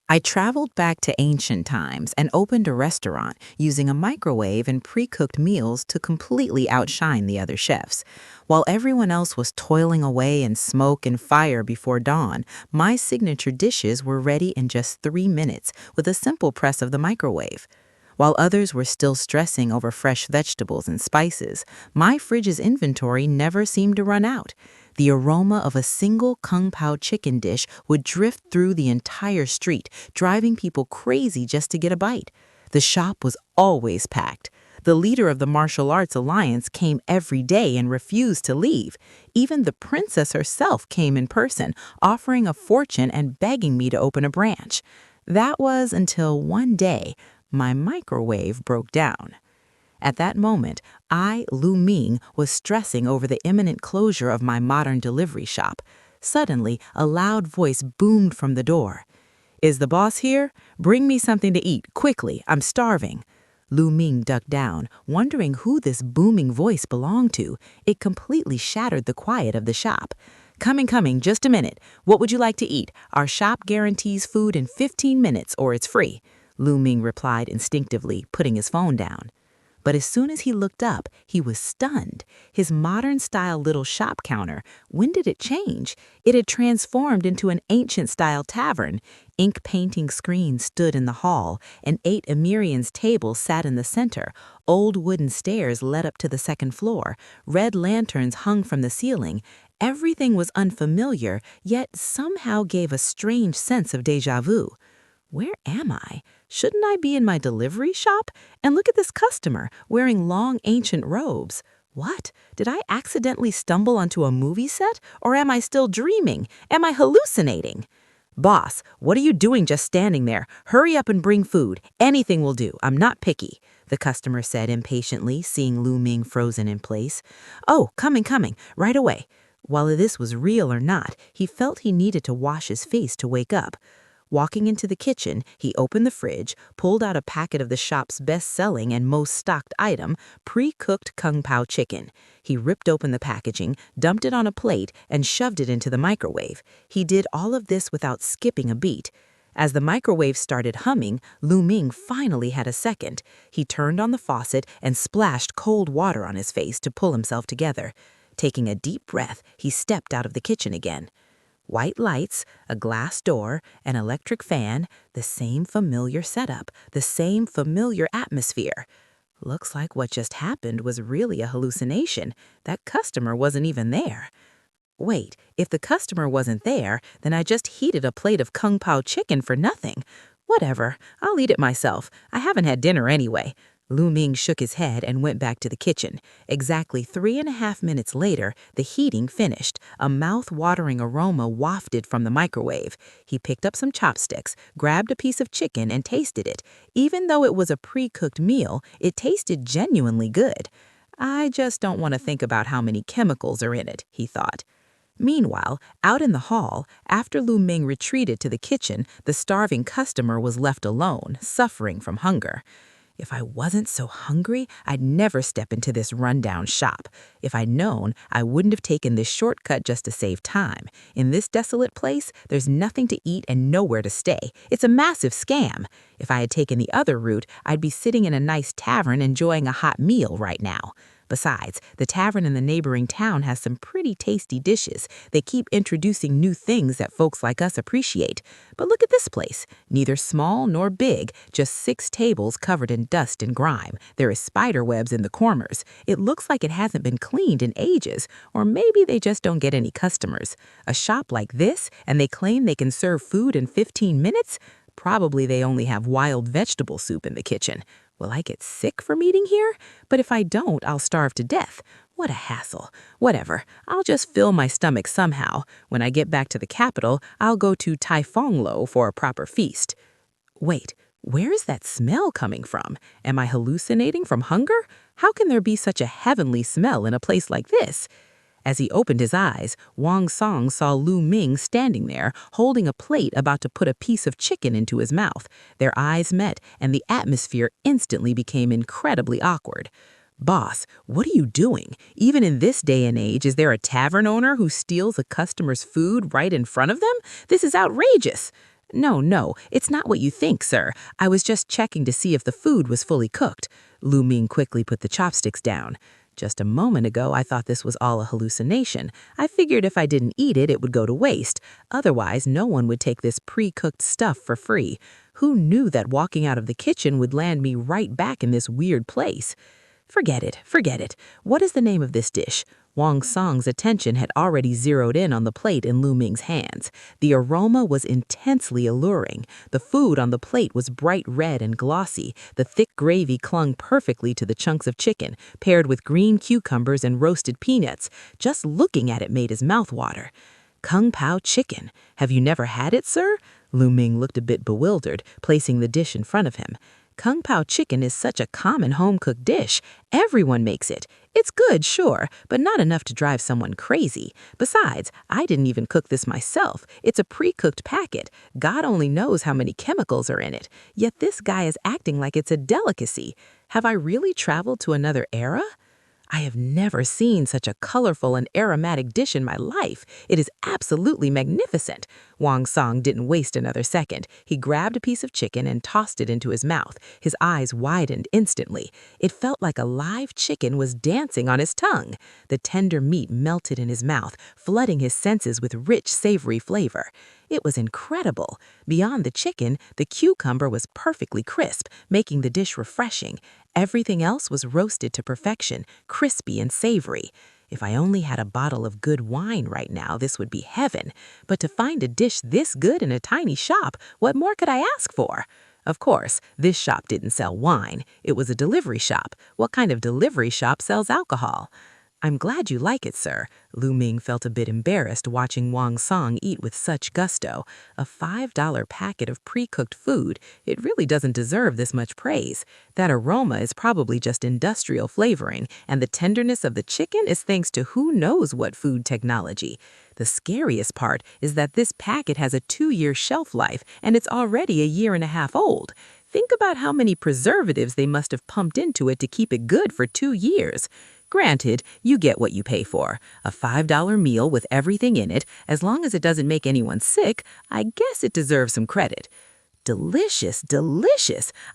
I traveled back to ancient times and opened a restaurant using a microwave and pre-cooked meals to completely outshine the other chefs. While everyone else was toiling away in smoke and fire before dawn, my signature dishes were ready in just 3 minutes with a simple press of the microwave. While others were still stressing over fresh vegetables and spices, my fridge's inventory never seemed to run out. The aroma of a single Kung Pao chicken dish would drift through the entire street, driving people crazy just to get a bite. The shop was always packed. The leader of the martial arts alliance came every day and refused to leave. Even the princess herself came in person, offering a fortune and begging me to open a branch. That was until one day, my microwave broke down. At that moment, Lu Ming, was stressing over the imminent closure of my modern delivery shop. Suddenly, a loud voice boomed from the door. "Is the boss here? Bring me something to eat, quickly, I'm starving." Lu Ming ducked down, wondering who this booming voice belonged to. It completely shattered the quiet of the shop. Coming, just a minute. What would you like to eat? Our shop guarantees food in 15 minutes or it's free." Lu Ming replied instinctively, putting his phone down. But as soon as he looked up, he was stunned. His modern-style little shop counter, when did it change? It had transformed into an ancient-style tavern. Ink-painting screens stood in the hall, and 8 Emirians tables sat in the center. Old wooden stairs led up to the second floor. Red lanterns hung from the ceiling. Everything was unfamiliar, yet somehow gave a strange sense of déjà vu. Where am I? Shouldn't I be in my delivery shop? And look at this customer, wearing long ancient robes. What? Did I accidentally stumble onto a movie set? Or am I still dreaming? Am I hallucinating? "Boss, what are you doing just standing there? Hurry up and bring food. Anything will do. I'm not picky," the customer said impatiently, seeing Lu Ming frozen in place. "Oh, coming, right away." While this was real or not, he felt he needed to wash his face to wake up. Walking into the kitchen, he opened the fridge, pulled out a packet of the shop's best-selling and most stocked item, pre-cooked Kung Pao chicken. He ripped open the packaging, dumped it on a plate, and shoved it into the microwave. He did all of this without skipping a beat. As the microwave started humming, Lu Ming finally had a second. He turned on the faucet and splashed cold water on his face to pull himself together. Taking a deep breath, he stepped out of the kitchen again. White lights, a glass door, an electric fan, the same familiar setup, the same familiar atmosphere. Looks like what just happened was really a hallucination. That customer wasn't even there. Wait, if the customer wasn't there, then I just heated a plate of Kung Pao chicken for nothing. Whatever, I'll eat it myself. I haven't had dinner anyway. Lu Ming shook his head and went back to the kitchen. Exactly 3.5 minutes later, the heating finished. A mouth-watering aroma wafted from the microwave. He picked up some chopsticks, grabbed a piece of chicken, and tasted it. Even though it was a pre-cooked meal, it tasted genuinely good. I just don't want to think about how many chemicals are in it, he thought. Meanwhile, out in the hall, after Lu Ming retreated to the kitchen, the starving customer was left alone, suffering from hunger. If I wasn't so hungry, I'd never step into this rundown shop. If I'd known, I wouldn't have taken this shortcut just to save time. In this desolate place, there's nothing to eat and nowhere to stay. It's a massive scam. If I had taken the other route, I'd be sitting in a nice tavern enjoying a hot meal right now. Besides, the tavern in the neighboring town has some pretty tasty dishes. They keep introducing new things that folks like us appreciate. But look at this place. Neither small nor big, just 6 tables covered in dust and grime. There is spider webs in the corners. It looks like it hasn't been cleaned in ages, or maybe they just don't get any customers. A shop like this, and they claim they can serve food in 15 minutes? Probably they only have wild vegetable soup in the kitchen. Will I get sick from eating here? But if I don't, I'll starve to death. What a hassle. Whatever, I'll just fill my stomach somehow. When I get back to the capital, I'll go to Taifanglo for a proper feast. Wait, where is that smell coming from? Am I hallucinating from hunger? How can there be such a heavenly smell in a place like this? As he opened his eyes, Wang Song saw Lu Ming standing there, holding a plate about to put a piece of chicken into his mouth. Their eyes met, and the atmosphere instantly became incredibly awkward. "Boss, what are you doing? Even in this day and age, is there a tavern owner who steals a customer's food right in front of them? This is outrageous." No, it's not what you think, sir. I was just checking to see if the food was fully cooked. Lu Ming quickly put the chopsticks down. Just a moment ago, I thought this was all a hallucination. I figured if I didn't eat it, it would go to waste. Otherwise, no one would take this pre-cooked stuff for free. Who knew that walking out of the kitchen would land me right back in this weird place? Forget it. What is the name of this dish? Wang Song's attention had already zeroed in on the plate in Lu Ming's hands. The aroma was intensely alluring. The food on the plate was bright red and glossy. The thick gravy clung perfectly to the chunks of chicken, paired with green cucumbers and roasted peanuts. Just looking at it made his mouth water. Kung Pao chicken. Have you never had it, sir? Lu Ming looked a bit bewildered, placing the dish in front of him. Kung Pao chicken is such a common home-cooked dish. Everyone makes it. It's good, sure, but not enough to drive someone crazy. Besides, I didn't even cook this myself. It's a pre-cooked packet. God only knows how many chemicals are in it. Yet this guy is acting like it's a delicacy. Have I really traveled to another era? I have never seen such a colorful and aromatic dish in my life. It is absolutely magnificent. Wang Song didn't waste another second. He grabbed a piece of chicken and tossed it into his mouth. His eyes widened instantly. It felt like a live chicken was dancing on his tongue. The tender meat melted in his mouth, flooding his senses with rich, savory flavor. It was incredible. Beyond the chicken, the cucumber was perfectly crisp, making the dish refreshing. Everything else was roasted to perfection, crispy and savory. If I only had a bottle of good wine right now, this would be heaven. But to find a dish this good in a tiny shop, what more could I ask for? Of course, this shop didn't sell wine. It was a delivery shop. What kind of delivery shop sells alcohol? I'm glad you like it, sir. Lu Ming felt a bit embarrassed watching Wang Song eat with such gusto. A $5 packet of pre-cooked food, it really doesn't deserve this much praise. That aroma is probably just industrial flavoring, and the tenderness of the chicken is thanks to who knows what food technology. The scariest part is that this packet has a 2-year shelf life, and it's already a 1.5 years old. Think about how many preservatives they must have pumped into it to keep it good for 2 years. Granted, you get what you pay for. A $5 meal with everything in it, as long as it doesn't make anyone sick, I guess it deserves some credit. Delicious.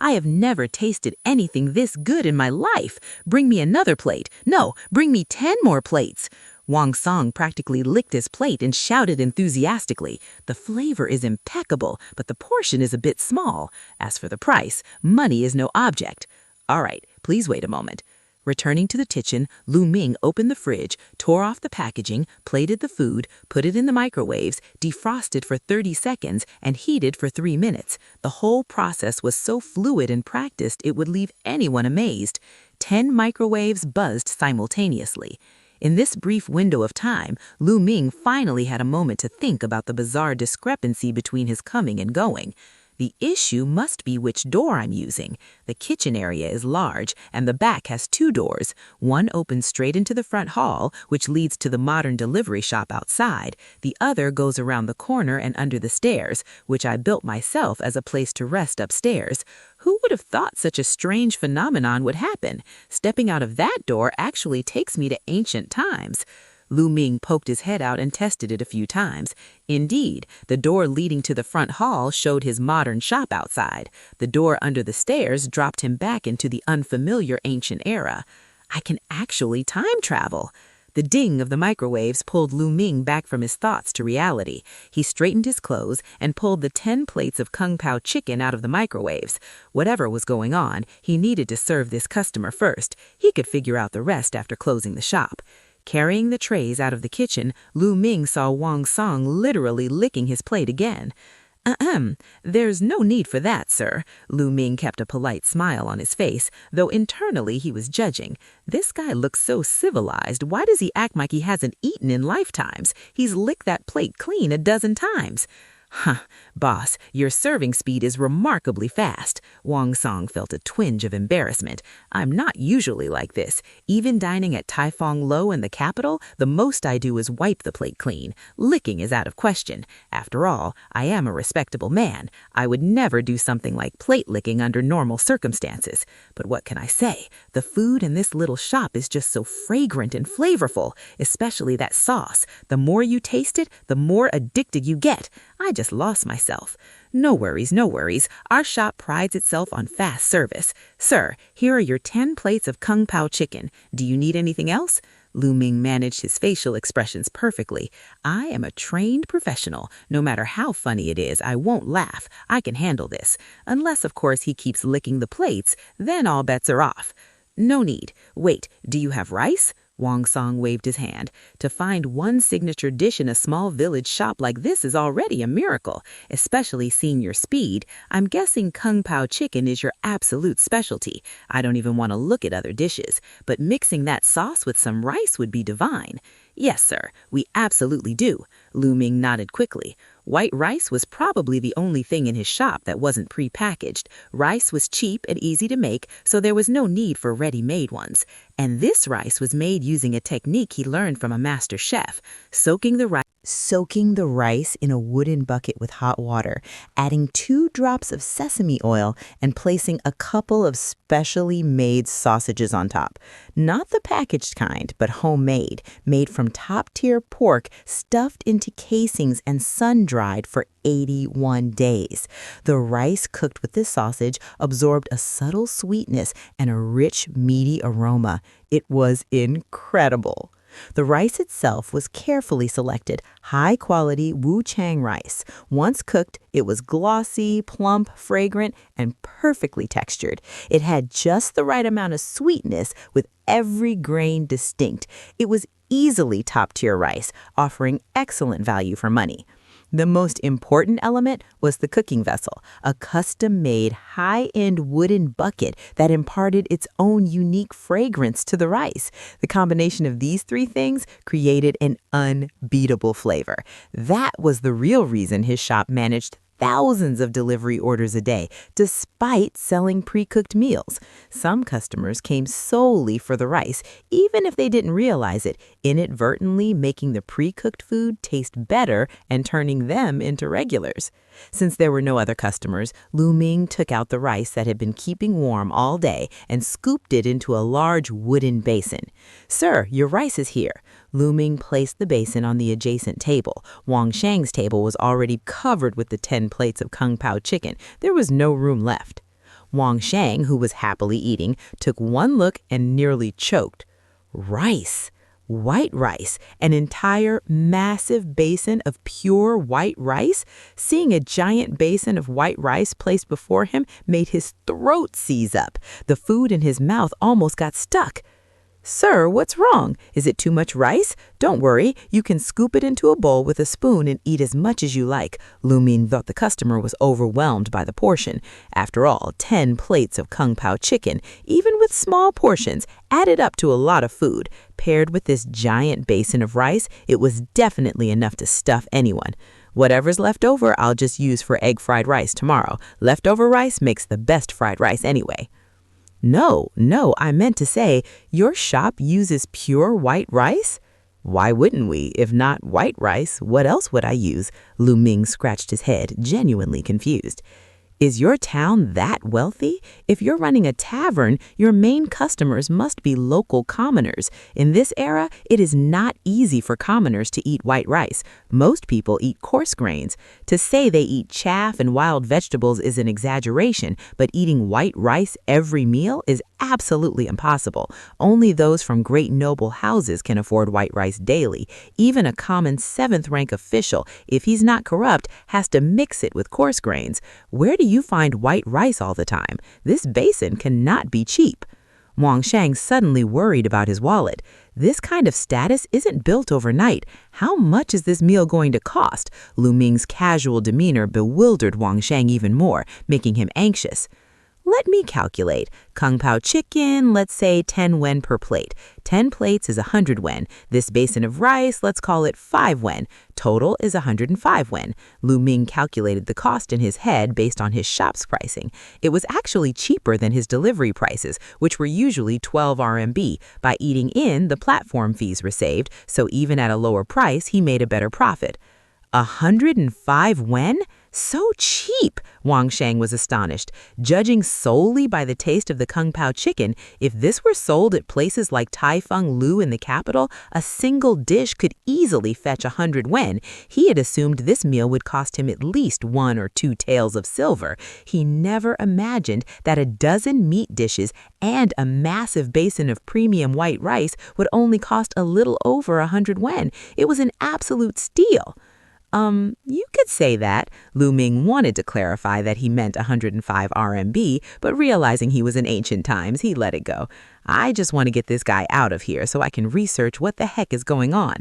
I have never tasted anything this good in my life. Bring me another plate. No, bring me 10 more plates. Wang Song practically licked his plate and shouted enthusiastically. The flavor is impeccable, but the portion is a bit small. As for the price, money is no object. All right, please wait a moment. Returning to the kitchen, Lu Ming opened the fridge, tore off the packaging, plated the food, put it in the microwaves, defrosted for 30 seconds, and heated for 3 minutes. The whole process was so fluid and practiced it would leave anyone amazed. 10 microwaves buzzed simultaneously. In this brief window of time, Lu Ming finally had a moment to think about the bizarre discrepancy between his coming and going. The issue must be which door I'm using. The kitchen area is large, and the back has 2 doors. One opens straight into the front hall, which leads to the modern delivery shop outside. The other goes around the corner and under the stairs, which I built myself as a place to rest upstairs. Who would have thought such a strange phenomenon would happen? Stepping out of that door actually takes me to ancient times. Lu Ming poked his head out and tested it a few times. Indeed, the door leading to the front hall showed his modern shop outside. The door under the stairs dropped him back into the unfamiliar ancient era. I can actually time travel. The ding of the microwaves pulled Lu Ming back from his thoughts to reality. He straightened his clothes and pulled the 10 plates of Kung Pao chicken out of the microwaves. Whatever was going on, he needed to serve this customer first. He could figure out the rest after closing the shop. Carrying the trays out of the kitchen, Lu Ming saw Wang Song literally licking his plate again. There's no need for that, sir. Lu Ming kept a polite smile on his face, though internally he was judging. This guy looks so civilized. Why does he act like he hasn't eaten in lifetimes? He's licked that plate clean a dozen times. Boss, your serving speed is remarkably fast. Wang Song felt a twinge of embarrassment. I'm not usually like this. Even dining at Tai Fong Lo in the capital, the most I do is wipe the plate clean. Licking is out of question. After all, I am a respectable man. I would never do something like plate licking under normal circumstances. But what can I say? The food in this little shop is just so fragrant and flavorful, especially that sauce. The more you taste it, the more addicted you get. I just lost myself. No worries, no worries. Our shop prides itself on fast service. Sir, here are your 10 plates of Kung Pao chicken. Do you need anything else? Lu Ming managed his facial expressions perfectly. I am a trained professional. No matter how funny it is, I won't laugh. I can handle this. Unless, of course, he keeps licking the plates, then all bets are off. No need. Wait, do you have rice? Wang Song waved his hand. To find one signature dish in a small village shop like this is already a miracle, especially seeing your speed. I'm guessing Kung Pao chicken is your absolute specialty. I don't even want to look at other dishes, but mixing that sauce with some rice would be divine. Yes, sir, we absolutely do. Lu Ming nodded quickly. White rice was probably the only thing in his shop that wasn't pre-packaged. Rice was cheap and easy to make, so there was no need for ready-made ones. And this rice was made using a technique he learned from a master chef, soaking the rice in a wooden bucket with hot water, adding 2 drops of sesame oil, and placing a couple of specially made sausages on top. Not the packaged kind, but homemade, made from top-tier pork stuffed into casings and sun-dried for 81 days. The rice cooked with this sausage absorbed a subtle sweetness and a rich, meaty aroma. It was incredible. The rice itself was carefully selected, high-quality Wuchang rice. Once cooked, it was glossy, plump, fragrant, and perfectly textured. It had just the right amount of sweetness, with every grain distinct. It was easily top-tier rice, offering excellent value for money. The most important element was the cooking vessel, a custom-made, high-end wooden bucket that imparted its own unique fragrance to the rice. The combination of these 3 things created an unbeatable flavor. That was the real reason his shop managed thousands of delivery orders a day, despite selling pre-cooked meals. Some customers came solely for the rice, even if they didn't realize it, inadvertently making the pre-cooked food taste better and turning them into regulars. Since there were no other customers, Lu Ming took out the rice that had been keeping warm all day and scooped it into a large wooden basin. Sir, your rice is here. Lu Ming placed the basin on the adjacent table. Wang Shang's table was already covered with the 10 plates of Kung Pao chicken. There was no room left. Wang Shang, who was happily eating, took one look and nearly choked. Rice. White rice, an entire massive basin of pure white rice. Seeing a giant basin of white rice placed before him made his throat seize up. The food in his mouth almost got stuck. Sir, what's wrong? Is it too much rice? Don't worry, you can scoop it into a bowl with a spoon and eat as much as you like. Lu Ming thought the customer was overwhelmed by the portion. After all, 10 plates of Kung Pao chicken, even with small portions, added up to a lot of food. Paired with this giant basin of rice, it was definitely enough to stuff anyone. Whatever's left over, I'll just use for egg fried rice tomorrow. Leftover rice makes the best fried rice anyway. No, I meant to say, your shop uses pure white rice? Why wouldn't we? If not white rice, what else would I use? Lu Ming scratched his head, genuinely confused. Is your town that wealthy? If you're running a tavern, your main customers must be local commoners. In this era, it is not easy for commoners to eat white rice. Most people eat coarse grains. To say they eat chaff and wild vegetables is an exaggeration, but eating white rice every meal is absolutely impossible. Only those from great noble houses can afford white rice daily. Even a common 7th-rank official, if he's not corrupt, has to mix it with coarse grains. Where do you find white rice all the time? This basin cannot be cheap. Wang Shang suddenly worried about his wallet. This kind of status isn't built overnight. How much is this meal going to cost? Lu Ming's casual demeanor bewildered Wang Shang even more, making him anxious. Let me calculate. Kung Pao chicken, let's say 10 wen per plate. 10 plates is 100 wen. This basin of rice, let's call it 5 wen. Total is 105 wen. Lu Ming calculated the cost in his head based on his shop's pricing. It was actually cheaper than his delivery prices, which were usually 12 RMB. By eating in, the platform fees were saved, so even at a lower price, he made a better profit. 105 wen? So cheap! Wang Shang was astonished. Judging solely by the taste of the Kung Pao chicken, if this were sold at places like Tai Fung Lu in the capital, a single dish could easily fetch 100 yuan. He had assumed this meal would cost him at least 1 or 2 taels of silver. He never imagined that a dozen meat dishes and a massive basin of premium white rice would only cost a little over 100 yuan. It was an absolute steal. You could say that. Lu Ming wanted to clarify that he meant 105 RMB, but realizing he was in ancient times, he let it go. I just want to get this guy out of here so I can research what the heck is going on.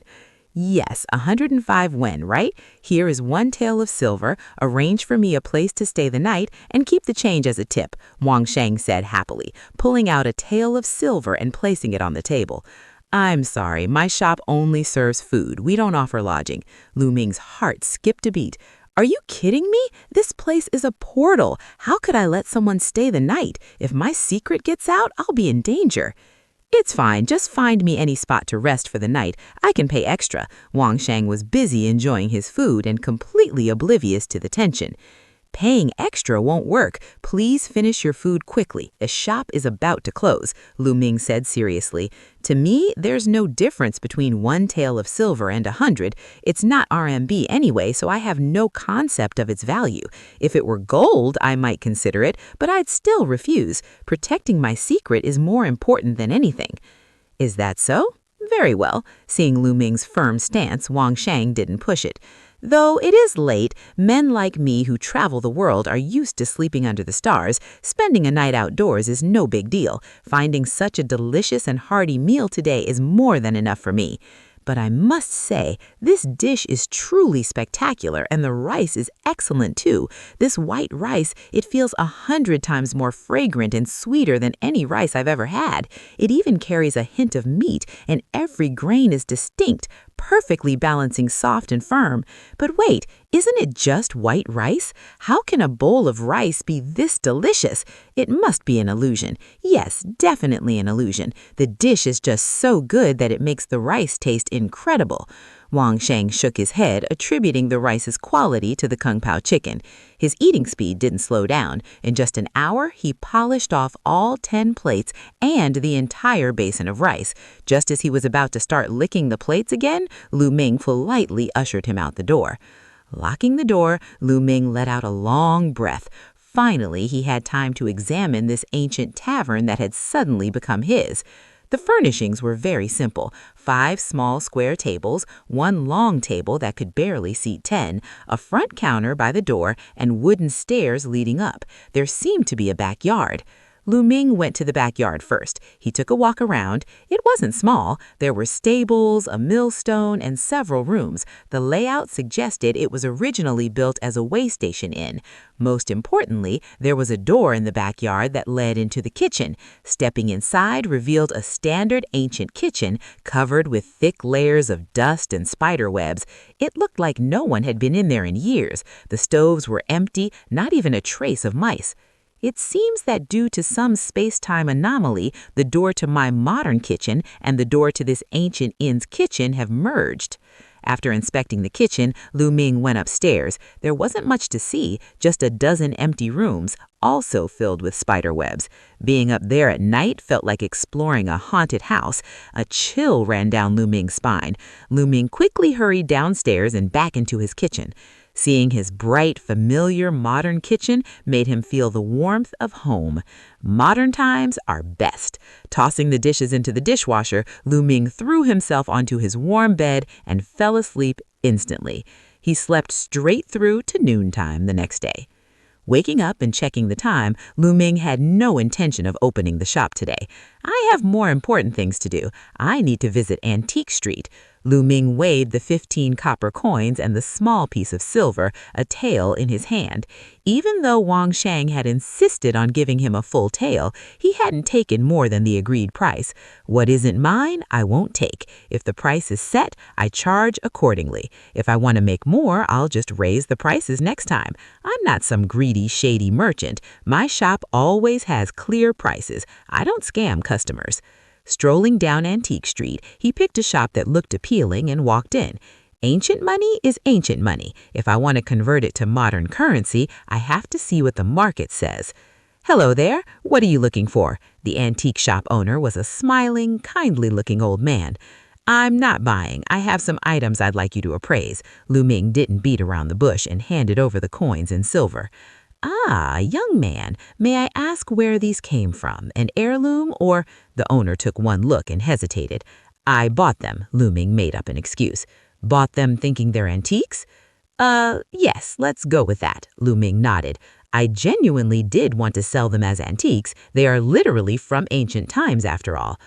Yes, 105 yuan, right? Here is 1 tael of silver. Arrange for me a place to stay the night and keep the change as a tip, Wang Shang said happily, pulling out a tael of silver and placing it on the table. I'm sorry, my shop only serves food. We don't offer lodging. Lu Ming's heart skipped a beat. Are you kidding me? This place is a portal. How could I let someone stay the night? If my secret gets out, I'll be in danger. It's fine, just find me any spot to rest for the night. I can pay extra. Wang Shang was busy enjoying his food and completely oblivious to the tension. Paying extra won't work. Please finish your food quickly. The shop is about to close, Lu Ming said seriously. To me, there's no difference between 1 tael of silver and 100. It's not RMB anyway, so I have no concept of its value. If it were gold, I might consider it, but I'd still refuse. Protecting my secret is more important than anything. Is that so? Very well. Seeing Lu Ming's firm stance, Wang Shang didn't push it. Though it is late, men like me who travel the world are used to sleeping under the stars. Spending a night outdoors is no big deal. Finding such a delicious and hearty meal today is more than enough for me. But I must say, this dish is truly spectacular and the rice is excellent too. This white rice, it feels 100 times more fragrant and sweeter than any rice I've ever had. It even carries a hint of meat and every grain is distinct, perfectly balancing soft and firm. But wait, isn't it just white rice? How can a bowl of rice be this delicious? It must be an illusion. Yes, definitely an illusion. The dish is just so good that it makes the rice taste incredible. Wang Shang shook his head, attributing the rice's quality to the Kung Pao chicken. His eating speed didn't slow down. In just an hour, he polished off all 10 plates and the entire basin of rice. Just as he was about to start licking the plates again, Lu Ming politely ushered him out the door. Locking the door, Lu Ming let out a long breath. Finally, he had time to examine this ancient tavern that had suddenly become his. The furnishings were very simple. 5 small square tables, 1 long table that could barely seat 10, a front counter by the door, and wooden stairs leading up. There seemed to be a backyard. Lu Ming went to the backyard first. He took a walk around. It wasn't small. There were stables, a millstone, and several rooms. The layout suggested it was originally built as a way station inn. Most importantly, there was a door in the backyard that led into the kitchen. Stepping inside revealed a standard ancient kitchen covered with thick layers of dust and spider webs. It looked like no one had been in there in years. The stoves were empty, not even a trace of mice. It seems that due to some space-time anomaly, the door to my modern kitchen and the door to this ancient inn's kitchen have merged. After inspecting the kitchen, Lu Ming went upstairs. There wasn't much to see, just a dozen empty rooms, also filled with spider webs. Being up there at night felt like exploring a haunted house. A chill ran down Lu Ming's spine. Lu Ming quickly hurried downstairs and back into his kitchen. Seeing his bright, familiar, modern kitchen made him feel the warmth of home. Modern times are best. Tossing the dishes into the dishwasher, Lu Ming threw himself onto his warm bed and fell asleep instantly. He slept straight through to noontime the next day. Waking up and checking the time, Lu Ming had no intention of opening the shop today. I have more important things to do. I need to visit Antique Street. Lu Ming weighed the 15 copper coins and the small piece of silver, a tael, in his hand. Even though Wang Shang had insisted on giving him a full tael, he hadn't taken more than the agreed price. What isn't mine, I won't take. If the price is set, I charge accordingly. If I want to make more, I'll just raise the prices next time. I'm not some greedy, shady merchant. My shop always has clear prices. I don't scam customers. Strolling down Antique Street, he picked a shop that looked appealing and walked in. Ancient money is ancient money. If I want to convert it to modern currency, I have to see what the market says. Hello there, what are you looking for? The antique shop owner was a smiling, kindly-looking old man. I'm not buying. I have some items I'd like you to appraise. Lu Ming didn't beat around the bush and handed over the coins and silver. Ah, young man, may I ask where these came from? An heirloom or? The owner took one look and hesitated. I bought them, Lu Ming made up an excuse. Bought them thinking they're antiques? Yes, let's go with that, Lu Ming nodded. I genuinely did want to sell them as antiques. They are literally from ancient times after all.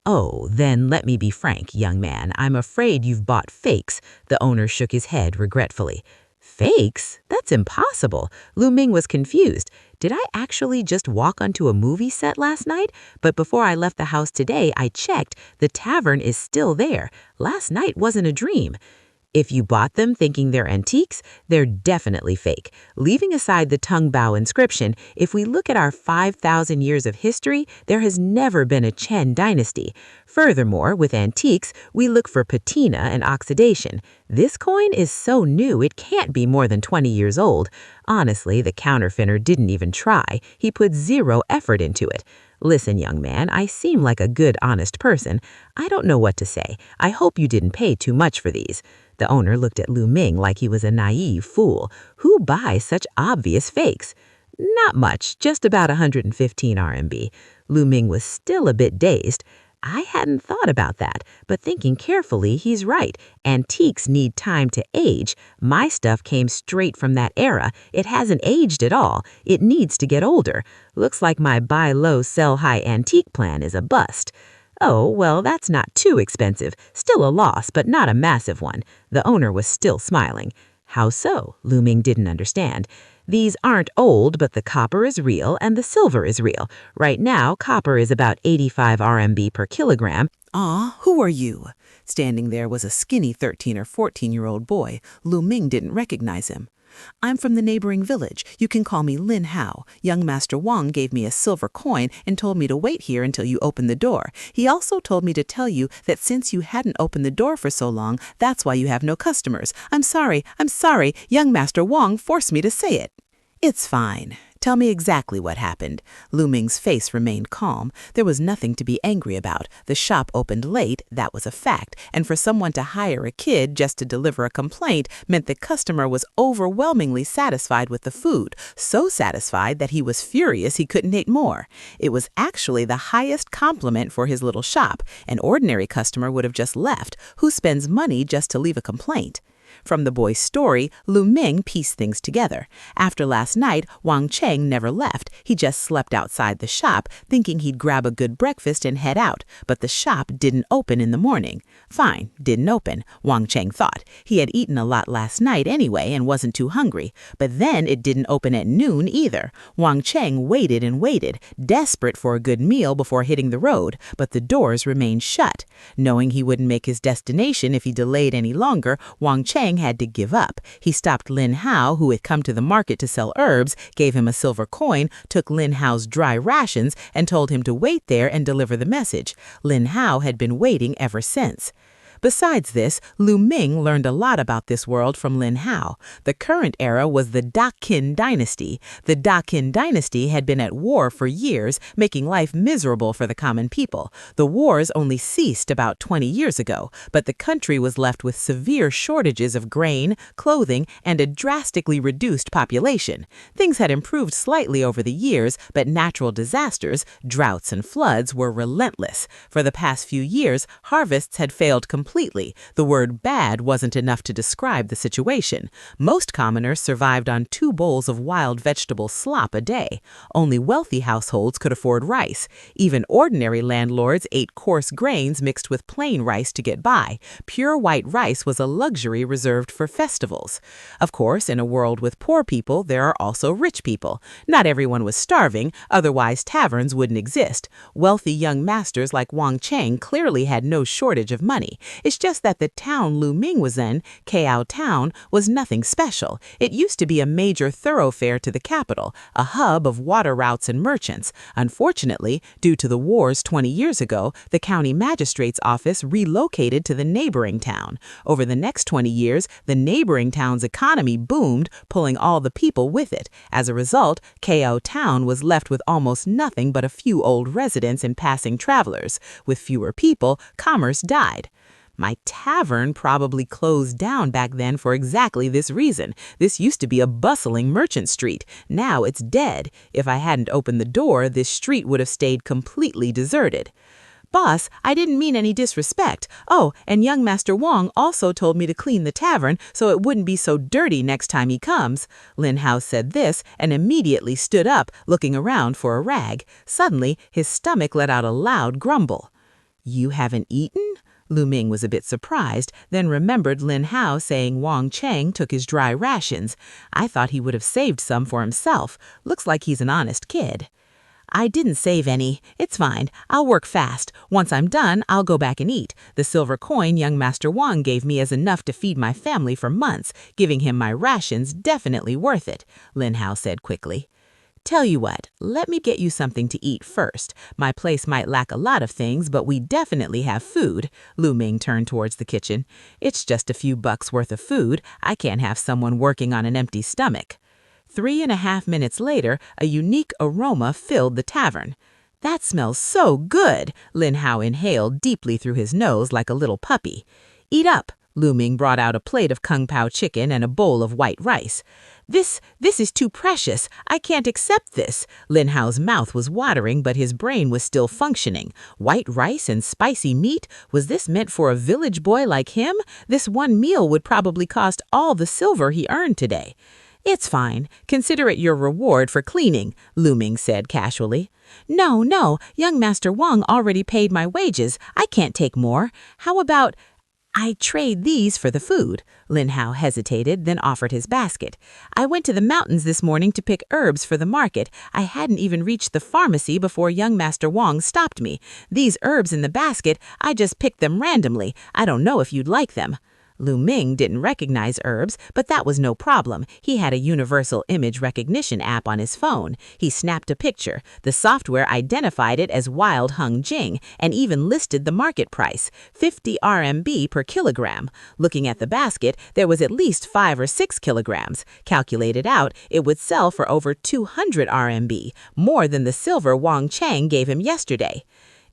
Oh, then let me be frank, young man. I'm afraid you've bought fakes. The owner shook his head regretfully. Fakes? That's impossible. Lu Ming was confused. Did I actually just walk onto a movie set last night? But before I left the house today, I checked. The tavern is still there. Last night wasn't a dream. If you bought them thinking they're antiques, they're definitely fake. Leaving aside the tongue bow inscription, if we look at our 5,000 years of history, there has never been a Qin Dynasty. Furthermore, with antiques, we look for patina and oxidation. This coin is so new it can't be more than 20 years old. Honestly, the counterfeiter didn't even try. He put zero effort into it. Listen, young man, I seem like a good, honest person. I don't know what to say. I hope you didn't pay too much for these. The owner looked at Lu Ming like he was a naive fool. Who buys such obvious fakes? Not much, just about 115 RMB. Lu Ming was still a bit dazed. I hadn't thought about that, but thinking carefully, he's right. Antiques need time to age. My stuff came straight from that era. It hasn't aged at all. It needs to get older. Looks like my buy low, sell high antique plan is a bust. Oh, well, that's not too expensive. Still a loss, but not a massive one. The owner was still smiling. How so? Lu Ming didn't understand. These aren't old, but the copper is real and the silver is real. Right now, copper is about 85 RMB per kilogram. Ah, who are you? Standing there was a skinny 13 or 14-year-old boy. Lu Ming didn't recognize him. I'm from the neighboring village. You can call me Lin Hao. Young Master Wang gave me a silver coin and told me to wait here until you open the door. He also told me to tell you that since you hadn't opened the door for so long, that's why you have no customers. I'm sorry. Young Master Wang forced me to say it. It's fine. Tell me exactly what happened. Lu Ming's face remained calm. There was nothing to be angry about. The shop opened late, that was a fact, and for someone to hire a kid just to deliver a complaint meant the customer was overwhelmingly satisfied with the food, so satisfied that he was furious he couldn't eat more. It was actually the highest compliment for his little shop. An ordinary customer would have just left. Who spends money just to leave a complaint? From the boy's story, Lu Ming pieced things together. After last night, Wang Cheng never left. He just slept outside the shop, thinking he'd grab a good breakfast and head out. But the shop didn't open in the morning. Fine, didn't open, Wang Cheng thought. He had eaten a lot last night anyway and wasn't too hungry. But then it didn't open at noon either. Wang Cheng waited and waited, desperate for a good meal before hitting the road. But the doors remained shut. Knowing he wouldn't make his destination if he delayed any longer, Wang Cheng had to give up. He stopped Lin Hao, who had come to the market to sell herbs, gave him a silver coin, took Lin Hao's dry rations, and told him to wait there and deliver the message. Lin Hao had been waiting ever since. Besides this, Lu Ming learned a lot about this world from Lin Hao. The current era was the Qin Dynasty. The Qin Dynasty had been at war for years, making life miserable for the common people. The wars only ceased about 20 years ago, but the country was left with severe shortages of grain, clothing, and a drastically reduced population. Things had improved slightly over the years, but natural disasters, droughts and floods, were relentless. For the past few years, harvests had failed completely. The word bad wasn't enough to describe the situation. Most commoners survived on 2 bowls of wild vegetable slop a day. Only wealthy households could afford rice. Even ordinary landlords ate coarse grains mixed with plain rice to get by. Pure white rice was a luxury reserved for festivals. Of course, in a world with poor people, there are also rich people. Not everyone was starving, otherwise taverns wouldn't exist. Wealthy young masters like Wang Cheng clearly had no shortage of money. It's just that the town Lu Ming was in, Kao Town, was nothing special. It used to be a major thoroughfare to the capital, a hub of water routes and merchants. Unfortunately, due to the wars 20 years ago, the county magistrate's office relocated to the neighboring town. Over the next 20 years, the neighboring town's economy boomed, pulling all the people with it. As a result, Kao Town was left with almost nothing but a few old residents and passing travelers. With fewer people, commerce died. My tavern probably closed down back then for exactly this reason. This used to be a bustling merchant street. Now it's dead. If I hadn't opened the door, this street would have stayed completely deserted. Boss, I didn't mean any disrespect. Oh, and young Master Wong also told me to clean the tavern so it wouldn't be so dirty next time he comes. Lin Hao said this and immediately stood up, looking around for a rag. Suddenly, his stomach let out a loud grumble. You haven't eaten? Lu Ming was a bit surprised, then remembered Lin Hao saying Wang Cheng took his dry rations. I thought he would have saved some for himself. Looks like he's an honest kid. I didn't save any. It's fine. I'll work fast. Once I'm done, I'll go back and eat. The silver coin young Master Wang gave me is enough to feed my family for months. Giving him my rations definitely worth it, Lin Hao said quickly. Tell you what, let me get you something to eat first. My place might lack a lot of things, but we definitely have food. Lu Ming turned towards the kitchen. It's just a few bucks worth of food. I can't have someone working on an empty stomach. 3.5 minutes later, a unique aroma filled the tavern. That smells so good, Lin Hao inhaled deeply through his nose like a little puppy. Eat up. Lu Ming brought out a plate of kung pao chicken and a bowl of white rice. This is too precious. I can't accept this. Lin Hao's mouth was watering, but his brain was still functioning. White rice and spicy meat? Was this meant for a village boy like him? This one meal would probably cost all the silver he earned today. It's fine. Consider it your reward for cleaning, Lu Ming said casually. No, young Master Wang already paid my wages. I can't take more. How about I trade these for the food? Lin Hao hesitated, then offered his basket. I went to the mountains this morning to pick herbs for the market. I hadn't even reached the pharmacy before young Master Wang stopped me. These herbs in the basket, I just picked them randomly. I don't know if you'd like them. Lu Ming didn't recognize herbs, but that was no problem. He had a universal image recognition app on his phone. He snapped a picture. The software identified it as wild hung jing and even listed the market price, 50 RMB per kilogram. Looking at the basket, there was at least 5 or 6 kilograms. Calculated out, it would sell for over 200 RMB, more than the silver Wang Cheng gave him yesterday.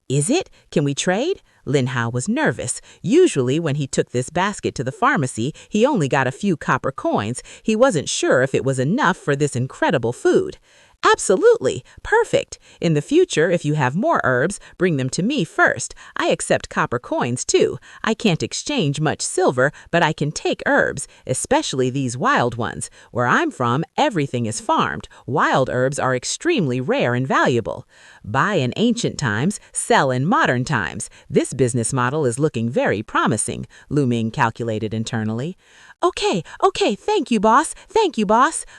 Is it? Can we trade? Lin Hao was nervous. Usually when he took this basket to the pharmacy, he only got a few copper coins. He wasn't sure if it was enough for this incredible food. Absolutely. Perfect. In the future, if you have more herbs, bring them to me first. I accept copper coins too. I can't exchange much silver, but I can take herbs, especially these wild ones. Where I'm from, everything is farmed. Wild herbs are extremely rare and valuable. Buy in ancient times, sell in modern times. This business model is looking very promising, Lu Ming calculated internally. Okay, thank you, boss.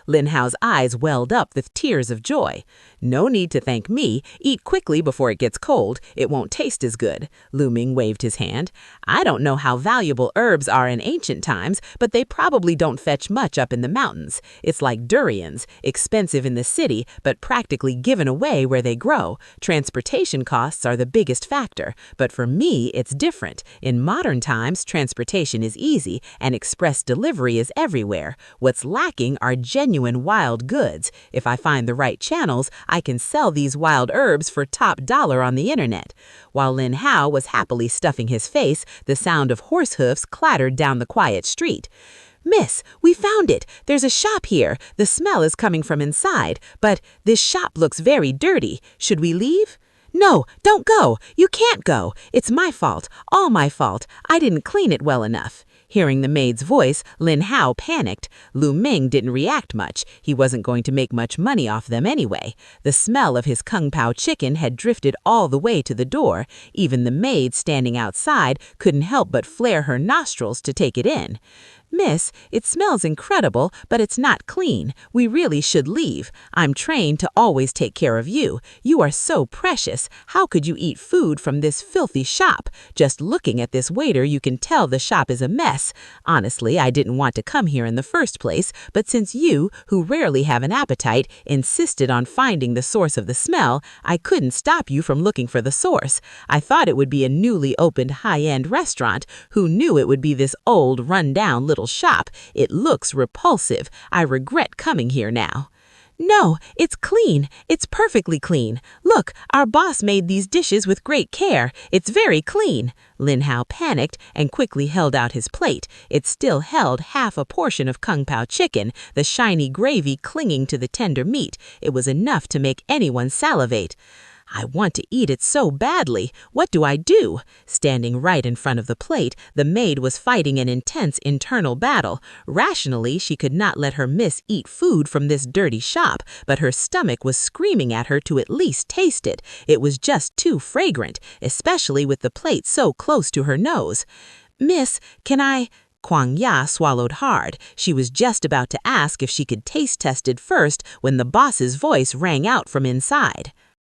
Lin Hao's eyes welled up with tears of joy. No need to thank me. Eat quickly before it gets cold. It won't taste as good. Lu Ming waved his hand. I don't know how valuable herbs are in ancient times, but they probably don't fetch much up in the mountains. It's like durians, expensive in the city, but practically given away where they grow. Transportation costs are the biggest factor, but for me, it's different. In modern times, transportation is easy, and express delivery is everywhere. What's lacking are genuine wild goods. If I find the right channels, I can sell these wild herbs for top dollar on the internet. While Lin Hao was happily stuffing his face, the sound of horse hoofs clattered down the quiet street. Miss, we found it. There's a shop here. The smell is coming from inside, but this shop looks very dirty. Should we leave? No, don't go. You can't go. It's my fault. All my fault. I didn't clean it well enough. Hearing the maid's voice, Lin Hao panicked. Lu Ming didn't react much. He wasn't going to make much money off them anyway. The smell of his kung pao chicken had drifted all the way to the door. Even the maid standing outside couldn't help but flare her nostrils to take it in. "Miss, it smells incredible, but it's not clean. We really should leave. I'm trained to always take care of you. You are so precious. How could you eat food from this filthy shop? Just looking at this waiter, you can tell the shop is a mess. Honestly, I didn't want to come here in the first place, but since you, who rarely have an appetite, insisted on finding the source of the smell, I couldn't stop you from looking for the source. I thought it would be a newly opened high-end restaurant. Who knew it would be this old, run-down little shop? It looks repulsive. I regret coming here now." "No, it's clean. It's perfectly clean. Look, our boss made these dishes with great care. It's very clean." Lin Hao panicked and quickly held out his plate. It still held half a portion of kung pao chicken, the shiny gravy clinging to the tender meat. It was enough to make anyone salivate. "I want to eat it so badly. What do I do?" Standing right in front of the plate, the maid was fighting an intense internal battle. Rationally, she could not let her miss eat food from this dirty shop, but her stomach was screaming at her to at least taste it. It was just too fragrant, especially with the plate so close to her nose. "Miss, can I—" Kwang Ya swallowed hard. She was just about to ask if she could taste test it first when the boss's voice rang out from inside.